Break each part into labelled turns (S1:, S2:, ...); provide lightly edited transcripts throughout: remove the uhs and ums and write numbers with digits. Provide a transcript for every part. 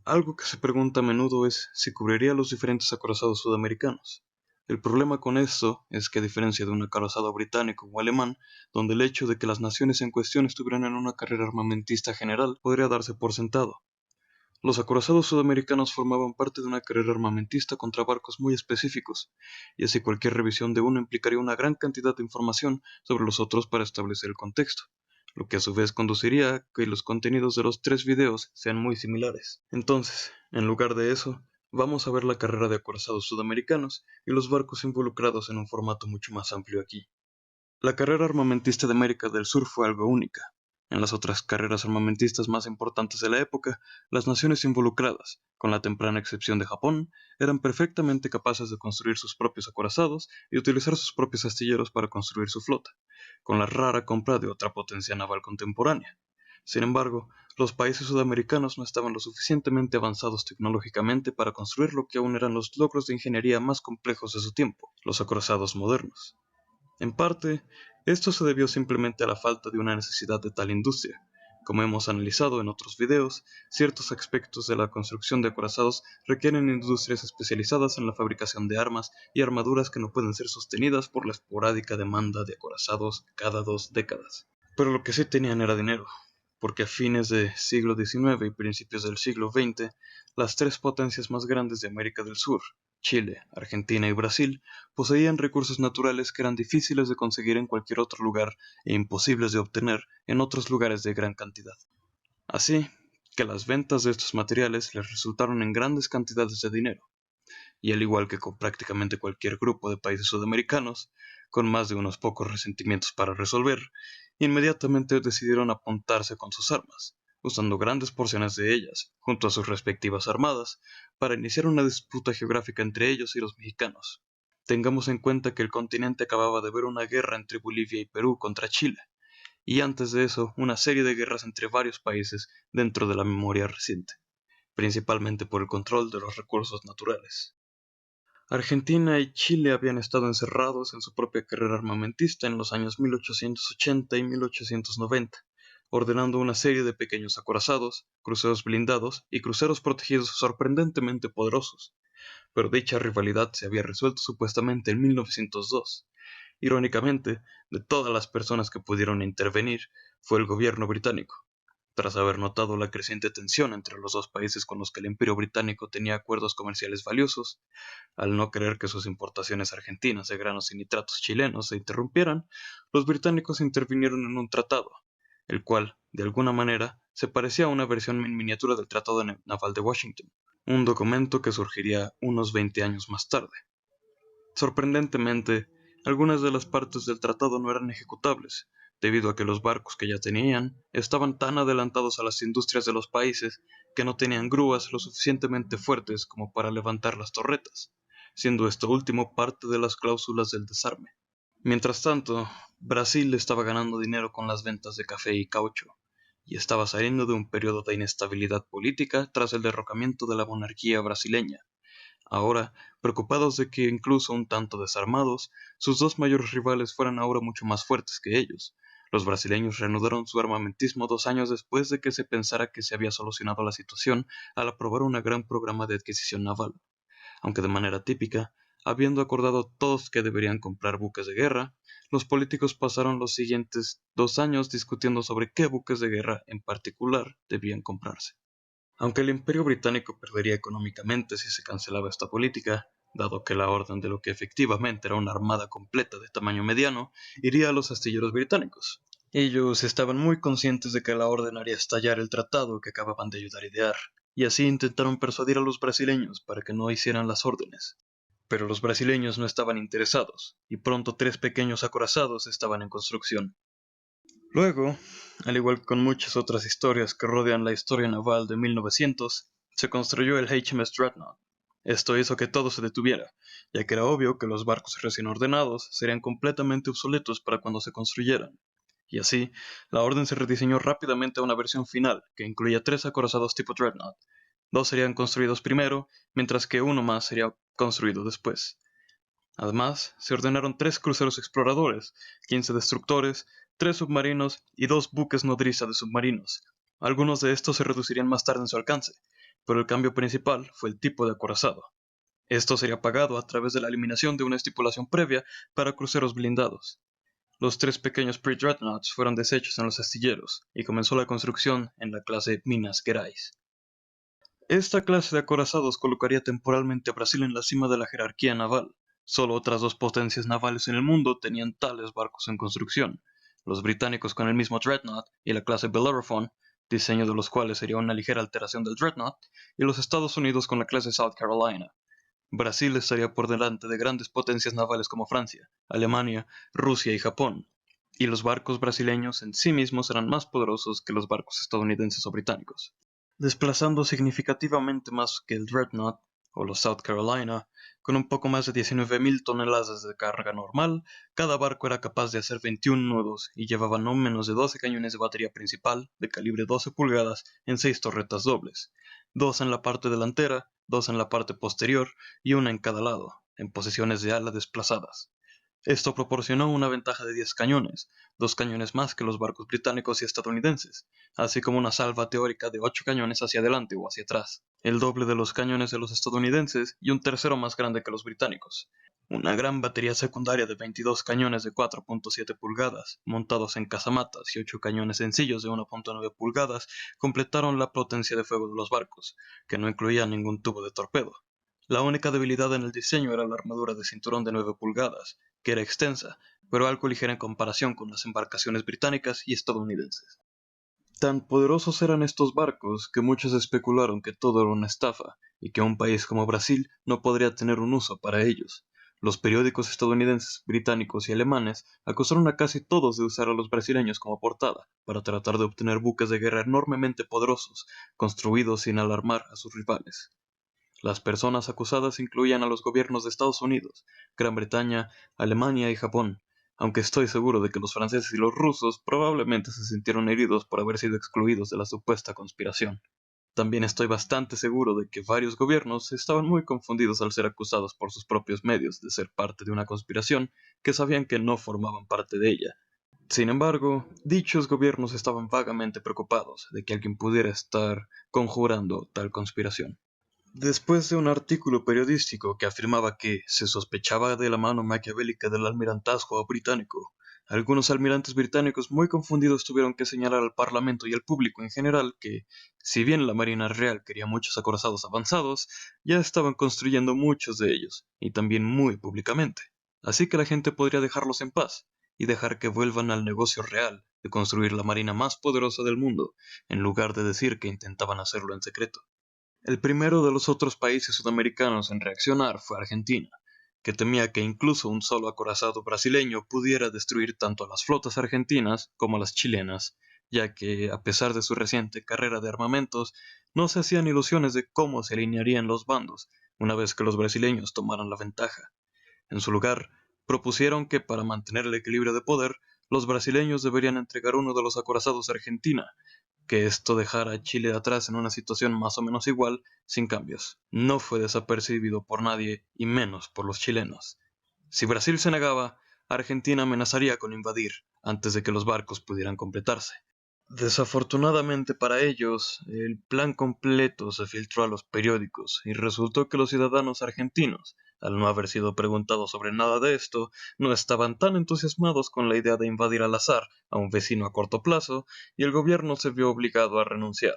S1: Algo que se pregunta a menudo es si cubriría los diferentes acorazados sudamericanos. El problema con esto es que, a diferencia de un acorazado británico o alemán, donde el hecho de que las naciones en cuestión estuvieran en una carrera armamentista general podría darse por sentado, los acorazados sudamericanos formaban parte de una carrera armamentista contra barcos muy específicos, y así cualquier revisión de uno implicaría una gran cantidad de información sobre los otros para establecer el contexto, lo que a su vez conduciría a que los contenidos de los tres videos sean muy similares. Entonces, en lugar de eso, vamos a ver la carrera de acorazados sudamericanos y los barcos involucrados en un formato mucho más amplio aquí. La carrera armamentista de América del Sur fue algo única. En las otras carreras armamentistas más importantes de la época, las naciones involucradas, con la temprana excepción de Japón, eran perfectamente capaces de construir sus propios acorazados y utilizar sus propios astilleros para construir su flota, con la rara compra de otra potencia naval contemporánea. Sin embargo, los países sudamericanos no estaban lo suficientemente avanzados tecnológicamente para construir lo que aún eran los logros de ingeniería más complejos de su tiempo, los acorazados modernos. En parte, esto se debió simplemente a la falta de una necesidad de tal industria. Como hemos analizado en otros videos, ciertos aspectos de la construcción de acorazados requieren industrias especializadas en la fabricación de armas y armaduras que no pueden ser sostenidas por la esporádica demanda de acorazados cada 2 décadas. Pero lo que sí tenían era dinero, porque a fines del siglo XIX y principios del siglo XX, las tres potencias más grandes de América del Sur, Chile, Argentina y Brasil, poseían recursos naturales que eran difíciles de conseguir en cualquier otro lugar e imposibles de obtener en otros lugares de gran cantidad. Así que las ventas de estos materiales les resultaron en grandes cantidades de dinero, y al igual que con prácticamente cualquier grupo de países sudamericanos, con más de unos pocos resentimientos para resolver, inmediatamente decidieron apuntarse con sus armas, usando grandes porciones de ellas, junto a sus respectivas armadas, para iniciar una disputa geográfica entre ellos y los mexicanos. Tengamos en cuenta que el continente acababa de ver una guerra entre Bolivia y Perú contra Chile, y antes de eso una serie de guerras entre varios países dentro de la memoria reciente, principalmente por el control de los recursos naturales. Argentina y Chile habían estado encerrados en su propia carrera armamentista en los años 1880 y 1890, ordenando una serie de pequeños acorazados, cruceros blindados y cruceros protegidos sorprendentemente poderosos, pero dicha rivalidad se había resuelto supuestamente en 1902. Irónicamente, de todas las personas que pudieron intervenir, fue el gobierno británico. Tras haber notado la creciente tensión entre los dos países con los que el Imperio Británico tenía acuerdos comerciales valiosos, al no querer que sus importaciones argentinas de granos y nitratos chilenos se interrumpieran, los británicos intervinieron en un tratado, el cual, de alguna manera, se parecía a una versión en miniatura del Tratado Naval de Washington, un documento que surgiría unos 20 años más tarde. Sorprendentemente, algunas de las partes del tratado no eran ejecutables, debido a que los barcos que ya tenían estaban tan adelantados a las industrias de los países que no tenían grúas lo suficientemente fuertes como para levantar las torretas, siendo esto último parte de las cláusulas del desarme. Mientras tanto, Brasil estaba ganando dinero con las ventas de café y caucho, y estaba saliendo de un periodo de inestabilidad política tras el derrocamiento de la monarquía brasileña. Ahora, preocupados de que, incluso un tanto desarmados, sus dos mayores rivales fueran ahora mucho más fuertes que ellos, los brasileños reanudaron su armamentismo 2 años después de que se pensara que se había solucionado la situación al aprobar un gran programa de adquisición naval, aunque de manera típica, habiendo acordado todos que deberían comprar buques de guerra, los políticos pasaron los siguientes 2 años discutiendo sobre qué buques de guerra en particular debían comprarse. Aunque el Imperio Británico perdería económicamente si se cancelaba esta política, dado que la orden de lo que efectivamente era una armada completa de tamaño mediano iría a los astilleros británicos. Ellos estaban muy conscientes de que la orden haría estallar el tratado que acababan de ayudar a idear, y así intentaron persuadir a los brasileños para que no hicieran las órdenes. Pero los brasileños no estaban interesados, y pronto 3 pequeños acorazados estaban en construcción. Luego, al igual que con muchas otras historias que rodean la historia naval de 1900, se construyó el HMS Dreadnought. Esto hizo que todo se detuviera, ya que era obvio que los barcos recién ordenados serían completamente obsoletos para cuando se construyeran. Y así, la orden se rediseñó rápidamente a una versión final que incluía 3 acorazados tipo Dreadnought. 2 serían construidos primero, mientras que uno más sería construido después. Además, se ordenaron 3 cruceros exploradores, 15 destructores, 3 submarinos y 2 buques nodriza de submarinos. Algunos de estos se reducirían más tarde en su alcance, pero el cambio principal fue el tipo de acorazado. Esto sería pagado a través de la eliminación de una estipulación previa para cruceros blindados. Los 3 pequeños pre-dreadnoughts fueron deshechos en los astilleros y comenzó la construcción en la clase Minas Gerais. Esta clase de acorazados colocaría temporalmente a Brasil en la cima de la jerarquía naval. Solo otras 2 potencias navales en el mundo tenían tales barcos en construcción, los británicos con el mismo Dreadnought y la clase Bellerophon, diseño de los cuales sería una ligera alteración del Dreadnought, y los Estados Unidos con la clase South Carolina. Brasil estaría por delante de grandes potencias navales como Francia, Alemania, Rusia y Japón, y los barcos brasileños en sí mismos eran más poderosos que los barcos estadounidenses o británicos. Desplazando significativamente más que el Dreadnought o los South Carolina, con un poco más de 19.000 toneladas de carga normal, cada barco era capaz de hacer 21 nudos y llevaba no menos de 12 cañones de batería principal de calibre 12 pulgadas en 6 torretas dobles, 2 en la parte delantera, 2 en la parte posterior y una en cada lado, en posiciones de ala desplazadas. Esto proporcionó una ventaja de 10 cañones, 2 cañones más que los barcos británicos y estadounidenses, así como una salva teórica de 8 cañones hacia adelante o hacia atrás, el doble de los cañones de los estadounidenses y un tercero más grande que los británicos. Una gran batería secundaria de 22 cañones de 4.7 pulgadas, montados en casamatas, y 8 cañones sencillos de 1.9 pulgadas completaron la potencia de fuego de los barcos, que no incluía ningún tubo de torpedo. La única debilidad en el diseño era la armadura de cinturón de 9 pulgadas, que era extensa, pero algo ligera en comparación con las embarcaciones británicas y estadounidenses. Tan poderosos eran estos barcos que muchos especularon que todo era una estafa y que un país como Brasil no podría tener un uso para ellos. Los periódicos estadounidenses, británicos y alemanes acusaron a casi todos de usar a los brasileños como portada para tratar de obtener buques de guerra enormemente poderosos, construidos sin alarmar a sus rivales. Las personas acusadas incluían a los gobiernos de Estados Unidos, Gran Bretaña, Alemania y Japón, aunque estoy seguro de que los franceses y los rusos probablemente se sintieron heridos por haber sido excluidos de la supuesta conspiración. También estoy bastante seguro de que varios gobiernos estaban muy confundidos al ser acusados por sus propios medios de ser parte de una conspiración que sabían que no formaban parte de ella. Sin embargo, dichos gobiernos estaban vagamente preocupados de que alguien pudiera estar conjurando tal conspiración. Después de un artículo periodístico que afirmaba que se sospechaba de la mano maquiavélica del almirantazgo británico, algunos almirantes británicos muy confundidos tuvieron que señalar al Parlamento y al público en general que, si bien la Marina Real quería muchos acorazados avanzados, ya estaban construyendo muchos de ellos, y también muy públicamente. Así que la gente podría dejarlos en paz, y dejar que vuelvan al negocio real de construir la marina más poderosa del mundo, en lugar de decir que intentaban hacerlo en secreto. El primero de los otros países sudamericanos en reaccionar fue Argentina, que temía que incluso un solo acorazado brasileño pudiera destruir tanto a las flotas argentinas como a las chilenas, ya que, a pesar de su reciente carrera de armamentos, no se hacían ilusiones de cómo se alinearían los bandos una vez que los brasileños tomaran la ventaja. En su lugar, propusieron que para mantener el equilibrio de poder, los brasileños deberían entregar uno de los acorazados a Argentina, que esto dejara a Chile atrás en una situación más o menos igual, sin cambios. No fue desapercibido por nadie, y menos por los chilenos. Si Brasil se negaba, Argentina amenazaría con invadir, antes de que los barcos pudieran completarse. Desafortunadamente para ellos, el plan completo se filtró a los periódicos y resultó que los ciudadanos argentinos, al no haber sido preguntados sobre nada de esto, no estaban tan entusiasmados con la idea de invadir al azar a un vecino a corto plazo y el gobierno se vio obligado a renunciar.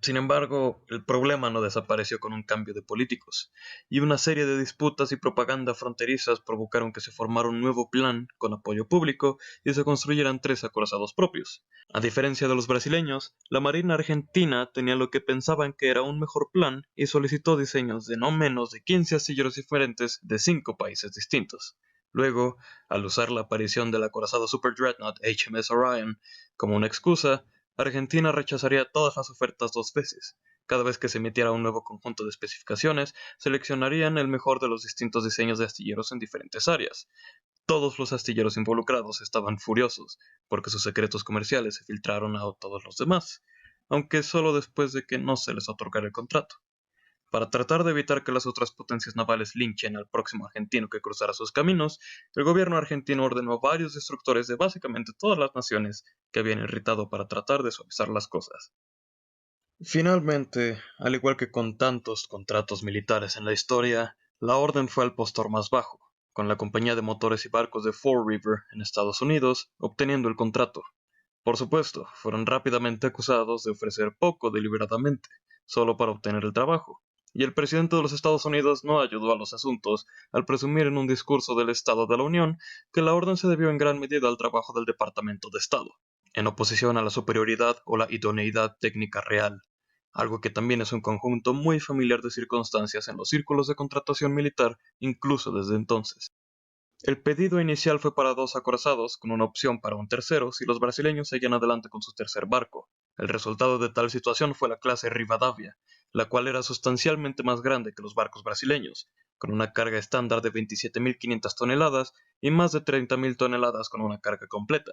S1: Sin embargo, el problema no desapareció con un cambio de políticos, y una serie de disputas y propaganda fronterizas provocaron que se formara un nuevo plan con apoyo público y se construyeran 3 acorazados propios. A diferencia de los brasileños, la Marina Argentina tenía lo que pensaban que era un mejor plan y solicitó diseños de no menos de 15 astilleros diferentes de 5 países distintos. Luego, al usar la aparición del acorazado Super Dreadnought HMS Orion como una excusa, Argentina rechazaría todas las ofertas 2 veces. Cada vez que se emitiera un nuevo conjunto de especificaciones, seleccionarían el mejor de los distintos diseños de astilleros en diferentes áreas. Todos los astilleros involucrados estaban furiosos, porque sus secretos comerciales se filtraron a todos los demás, aunque solo después de que no se les otorgara el contrato. Para tratar de evitar que las otras potencias navales linchen al próximo argentino que cruzara sus caminos, el gobierno argentino ordenó a varios destructores de básicamente todas las naciones que habían irritado para tratar de suavizar las cosas. Finalmente, al igual que con tantos contratos militares en la historia, la orden fue al postor más bajo, con la compañía de motores y barcos de Fall River en Estados Unidos obteniendo el contrato. Por supuesto, fueron rápidamente acusados de ofrecer poco deliberadamente, solo para obtener el trabajo, y el presidente de los Estados Unidos no ayudó a los asuntos al presumir en un discurso del Estado de la Unión que la orden se debió en gran medida al trabajo del Departamento de Estado, en oposición a la superioridad o la idoneidad técnica real, algo que también es un conjunto muy familiar de circunstancias en los círculos de contratación militar incluso desde entonces. El pedido inicial fue para dos acorazados, con una opción para un tercero si los brasileños seguían adelante con su tercer barco. El resultado de tal situación fue la clase Rivadavia, la cual era sustancialmente más grande que los barcos brasileños, con una carga estándar de 27.500 toneladas y más de 30.000 toneladas con una carga completa.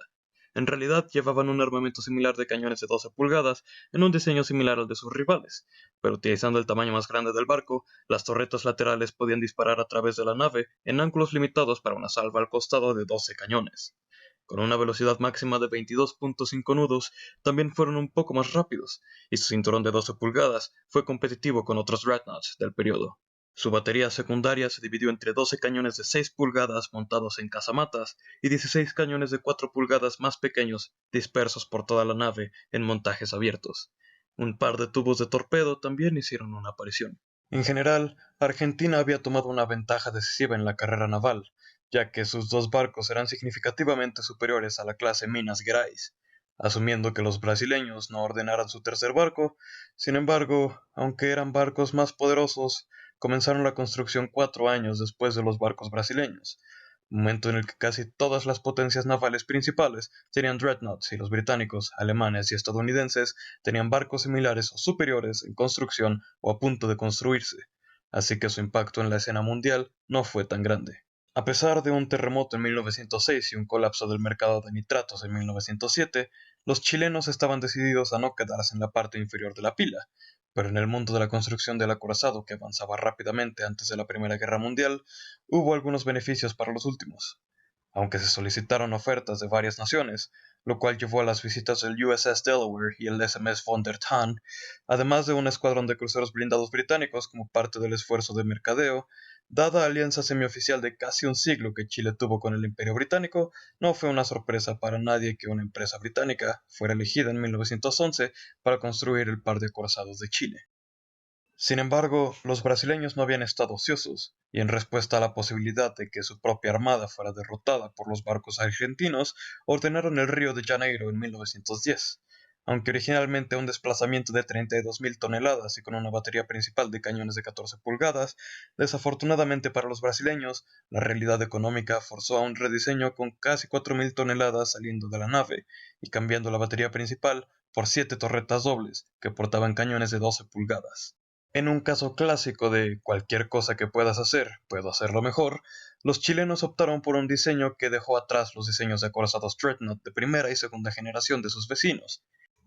S1: En realidad llevaban un armamento similar de cañones de 12 pulgadas en un diseño similar al de sus rivales, pero utilizando el tamaño más grande del barco, las torretas laterales podían disparar a través de la nave en ángulos limitados para una salva al costado de 12 cañones. Con una velocidad máxima de 22.5 nudos, también fueron un poco más rápidos, y su cinturón de 12 pulgadas fue competitivo con otros dreadnoughts del periodo. Su batería secundaria se dividió entre 12 cañones de 6 pulgadas montados en casamatas y 16 cañones de 4 pulgadas más pequeños dispersos por toda la nave en montajes abiertos. Un par de tubos de torpedo también hicieron una aparición. En general, Argentina había tomado una ventaja decisiva en la carrera naval, ya que sus dos barcos eran significativamente superiores a la clase Minas Gerais, asumiendo que los brasileños no ordenaran su tercer barco. Sin embargo, aunque eran barcos más poderosos, comenzaron la construcción 4 años después de los barcos brasileños, momento en el que casi todas las potencias navales principales tenían dreadnoughts y los británicos, alemanes y estadounidenses tenían barcos similares o superiores en construcción o a punto de construirse, así que su impacto en la escena mundial no fue tan grande. A pesar de un terremoto en 1906 y un colapso del mercado de nitratos en 1907, los chilenos estaban decididos a no quedarse en la parte inferior de la pila, pero en el mundo de la construcción del acorazado, que avanzaba rápidamente antes de la Primera Guerra Mundial, hubo algunos beneficios para los últimos. Aunque se solicitaron ofertas de varias naciones, lo cual llevó a las visitas del USS Delaware y el SMS Von der Tann, además de un escuadrón de cruceros blindados británicos como parte del esfuerzo de mercadeo. Dada alianza semioficial de casi un siglo que Chile tuvo con el Imperio Británico, no fue una sorpresa para nadie que una empresa británica fuera elegida en 1911 para construir el par de acorazados de Chile. Sin embargo, los brasileños no habían estado ociosos, y en respuesta a la posibilidad de que su propia armada fuera derrotada por los barcos argentinos, ordenaron el Río de Janeiro en 1910. Aunque originalmente un desplazamiento de 32.000 toneladas y con una batería principal de cañones de 14 pulgadas, desafortunadamente para los brasileños, la realidad económica forzó a un rediseño con casi 4.000 toneladas saliendo de la nave y cambiando la batería principal por 7 torretas dobles que portaban cañones de 12 pulgadas. En un caso clásico de cualquier cosa que puedas hacer, puedo hacerlo mejor, los chilenos optaron por un diseño que dejó atrás los diseños de acorazados Dreadnought de primera y segunda generación de sus vecinos,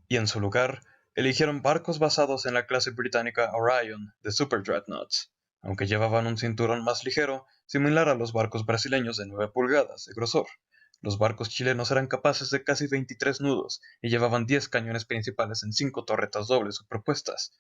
S1: y en su lugar eligieron barcos basados en la clase británica Orion de Super Dreadnoughts, aunque llevaban un cinturón más ligero, similar a los barcos brasileños de 9 pulgadas de grosor. Los barcos chilenos eran capaces de casi 23 nudos y llevaban 10 cañones principales en 5 torretas dobles superpuestas,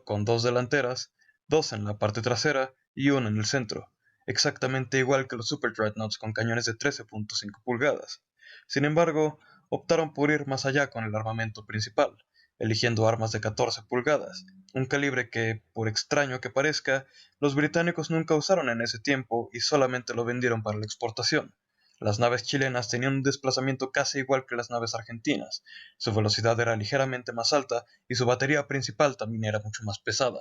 S1: con 2 delanteras, 2 en la parte trasera y 1 en el centro, exactamente igual que los Super Dreadnoughts con cañones de 13.5 pulgadas. Sin embargo, optaron por ir más allá con el armamento principal, eligiendo armas de 14 pulgadas, un calibre que, por extraño que parezca, los británicos nunca usaron en ese tiempo y solamente lo vendieron para la exportación. Las naves chilenas tenían un desplazamiento casi igual que las naves argentinas, su velocidad era ligeramente más alta y su batería principal también era mucho más pesada.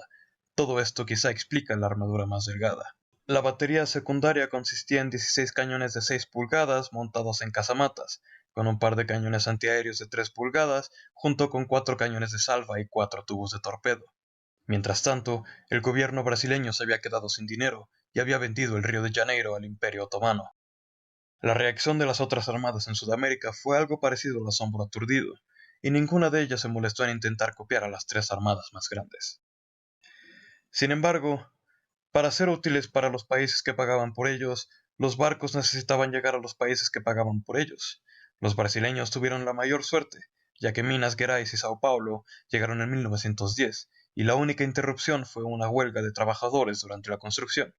S1: Todo esto quizá explica la armadura más delgada. La batería secundaria consistía en 16 cañones de 6 pulgadas montados en casamatas, con un par de cañones antiaéreos de 3 pulgadas, junto con 4 cañones de salva y 4 tubos de torpedo. Mientras tanto, el gobierno brasileño se había quedado sin dinero y había vendido el Río de Janeiro al Imperio Otomano. La reacción de las otras armadas en Sudamérica fue algo parecido al asombro aturdido, y ninguna de ellas se molestó en intentar copiar a las tres armadas más grandes. Sin embargo, para ser útiles para los países que pagaban por ellos, los barcos necesitaban llegar a los países que pagaban por ellos. Los brasileños tuvieron la mayor suerte, ya que Minas Gerais y Sao Paulo llegaron en 1910, y la única interrupción fue una huelga de trabajadores durante la construcción.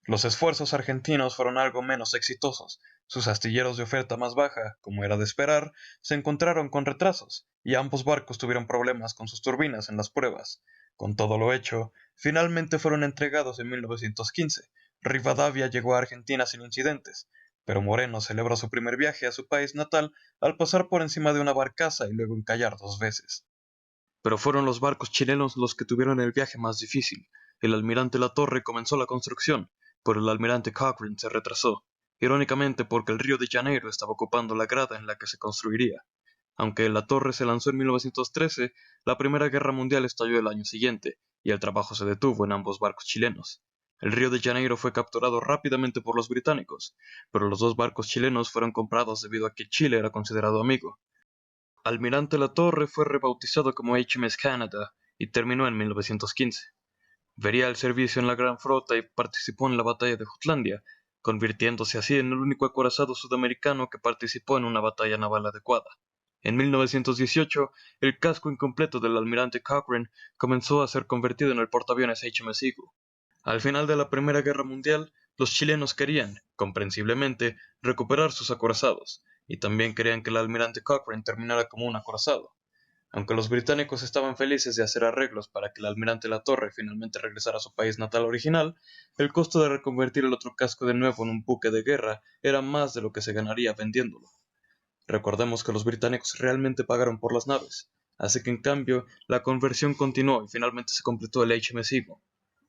S1: Los esfuerzos argentinos fueron algo menos exitosos. Sus astilleros de oferta más baja, como era de esperar, se encontraron con retrasos, y ambos barcos tuvieron problemas con sus turbinas en las pruebas. Con todo lo hecho, finalmente fueron entregados en 1915. Rivadavia llegó a Argentina sin incidentes, pero Moreno celebró su primer viaje a su país natal al pasar por encima de una barcaza y luego encallar 2 veces. Pero fueron los barcos chilenos los que tuvieron el viaje más difícil. El almirante La Torre comenzó la construcción, pero el almirante Cochrane se retrasó, irónicamente porque el Río de Janeiro estaba ocupando la grada en la que se construiría. Aunque La Torre se lanzó en 1913, la Primera Guerra Mundial estalló el año siguiente, y el trabajo se detuvo en ambos barcos chilenos. El Río de Janeiro fue capturado rápidamente por los británicos, pero los 2 barcos chilenos fueron comprados debido a que Chile era considerado amigo. Almirante La Torre fue rebautizado como HMS Canada y terminó en 1915. Vería el servicio en la Gran Flota y participó en la batalla de Jutlandia, convirtiéndose así en el único acorazado sudamericano que participó en una batalla naval adecuada. En 1918, el casco incompleto del almirante Cochrane comenzó a ser convertido en el portaaviones HMS Eagle. Al final de la Primera Guerra Mundial, los chilenos querían, comprensiblemente, recuperar sus acorazados, y también querían que el almirante Cochrane terminara como un acorazado. Aunque los británicos estaban felices de hacer arreglos para que el almirante La Torre finalmente regresara a su país natal original, el costo de reconvertir el otro casco de nuevo en un buque de guerra era más de lo que se ganaría vendiéndolo. Recordemos que los británicos realmente pagaron por las naves, así que en cambio la conversión continuó y finalmente se completó el HMS Eagle.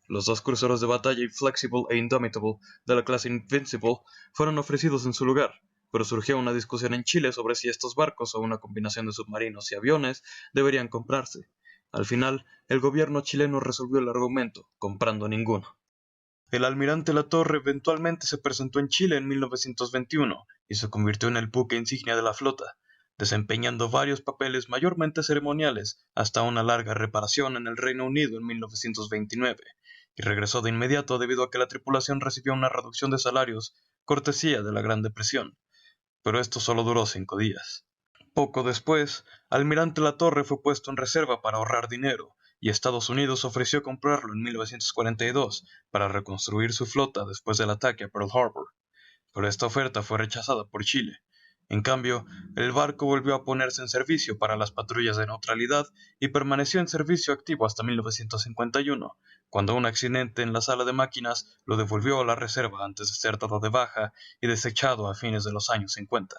S1: Los 2 cruceros de batalla Inflexible e Indomitable de la clase Invincible fueron ofrecidos en su lugar, pero surgió una discusión en Chile sobre si estos barcos o una combinación de submarinos y aviones deberían comprarse. Al final, el gobierno chileno resolvió el argumento, comprando ninguno. El almirante La Torre eventualmente se presentó en Chile en 1921 y se convirtió en el buque insignia de la flota, desempeñando varios papeles mayormente ceremoniales hasta una larga reparación en el Reino Unido en 1929, y regresó de inmediato debido a que la tripulación recibió una reducción de salarios cortesía de la Gran Depresión, pero esto solo duró 5 días. Poco después, Almirante La Torre fue puesto en reserva para ahorrar dinero, y Estados Unidos ofreció comprarlo en 1942 para reconstruir su flota después del ataque a Pearl Harbor, pero esta oferta fue rechazada por Chile. En cambio, el barco volvió a ponerse en servicio para las patrullas de neutralidad y permaneció en servicio activo hasta 1951, cuando un accidente en la sala de máquinas lo devolvió a la reserva antes de ser dado de baja y desechado a fines de los años 50.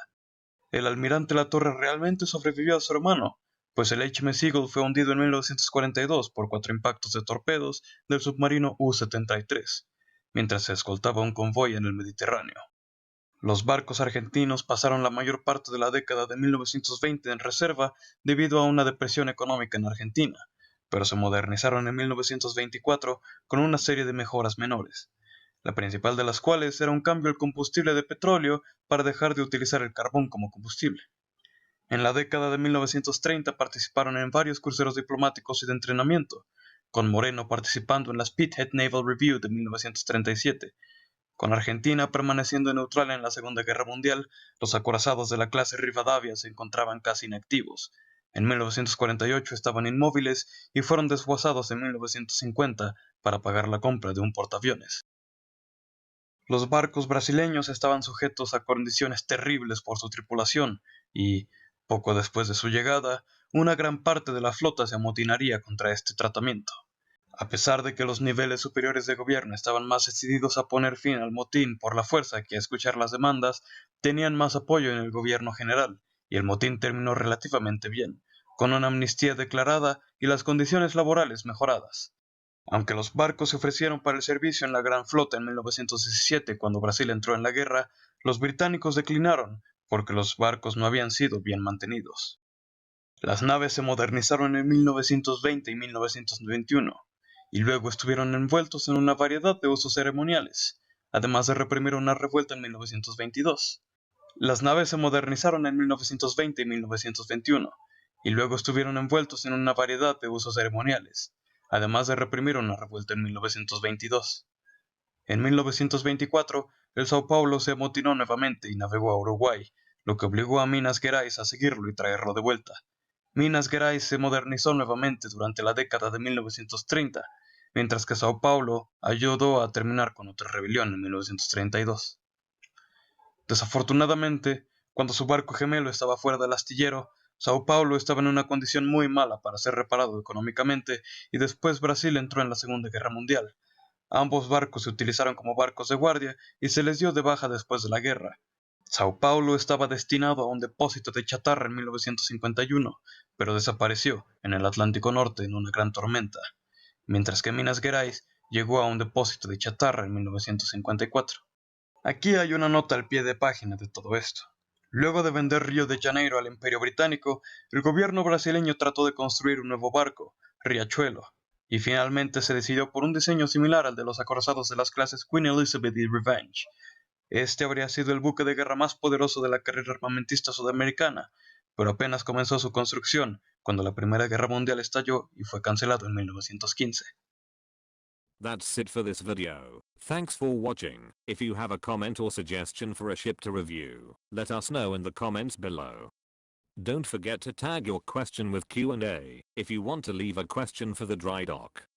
S1: El almirante La Torre realmente sobrevivió a su hermano, pues el HMS Eagle fue hundido en 1942 por 4 impactos de torpedos del submarino U-73, mientras se escoltaba un convoy en el Mediterráneo. Los barcos argentinos pasaron la mayor parte de la década de 1920 en reserva debido a una depresión económica en Argentina, pero se modernizaron en 1924 con una serie de mejoras menores, la principal de las cuales era un cambio al combustible de petróleo para dejar de utilizar el carbón como combustible. En la década de 1930 participaron en varios cruceros diplomáticos y de entrenamiento, con Moreno participando en la Spithead Naval Review de 1937. Con Argentina permaneciendo neutral en la Segunda Guerra Mundial, los acorazados de la clase Rivadavia se encontraban casi inactivos. En 1948 estaban inmóviles y fueron desguazados en 1950 para pagar la compra de un portaaviones. Los barcos brasileños estaban sujetos a condiciones terribles por su tripulación y, poco después de su llegada, una gran parte de la flota se amotinaría contra este tratamiento. A pesar de que los niveles superiores de gobierno estaban más decididos a poner fin al motín por la fuerza que a escuchar las demandas, tenían más apoyo en el gobierno general, y el motín terminó relativamente bien, con una amnistía declarada y las condiciones laborales mejoradas. Aunque los barcos se ofrecieron para el servicio en la Gran Flota en 1917 cuando Brasil entró en la guerra, los británicos declinaron porque los barcos no habían sido bien mantenidos. Las naves se modernizaron en 1920 y 1921, y luego estuvieron envueltos en una variedad de usos ceremoniales, además de reprimir una revuelta en 1922. Las naves se modernizaron en 1920 y 1921, y luego estuvieron envueltos en una variedad de usos ceremoniales, además de reprimir una revuelta en 1922. En 1924, el Sao Paulo se amotinó nuevamente y navegó a Uruguay, lo que obligó a Minas Gerais a seguirlo y traerlo de vuelta. Minas Gerais se modernizó nuevamente durante la década de 1930, mientras que Sao Paulo ayudó a terminar con otra rebelión en 1932. Desafortunadamente, cuando su barco gemelo estaba fuera del astillero, Sao Paulo estaba en una condición muy mala para ser reparado económicamente y después Brasil entró en la Segunda Guerra Mundial. Ambos barcos se utilizaron como barcos de guardia y se les dio de baja después de la guerra. Sao Paulo estaba destinado a un depósito de chatarra en 1951, pero desapareció en el Atlántico Norte en una gran tormenta, mientras que Minas Gerais llegó a un depósito de chatarra en 1954. Aquí hay una nota al pie de página de todo esto. Luego de vender Río de Janeiro al Imperio Británico, el gobierno brasileño trató de construir un nuevo barco, Riachuelo, y finalmente se decidió por un diseño similar al de los acorazados de las clases Queen Elizabeth y Revenge. Este habría sido el buque de guerra más poderoso de la carrera armamentista sudamericana, pero apenas comenzó su construcción cuando la Primera Guerra Mundial estalló y fue cancelado en 1915.
S2: That's it for this video. Thanks for watching. If you have a comment or suggestion for a ship to review, let us know in the comments below. Don't forget to tag your question with Q&A if you want to leave a question for the dry dock.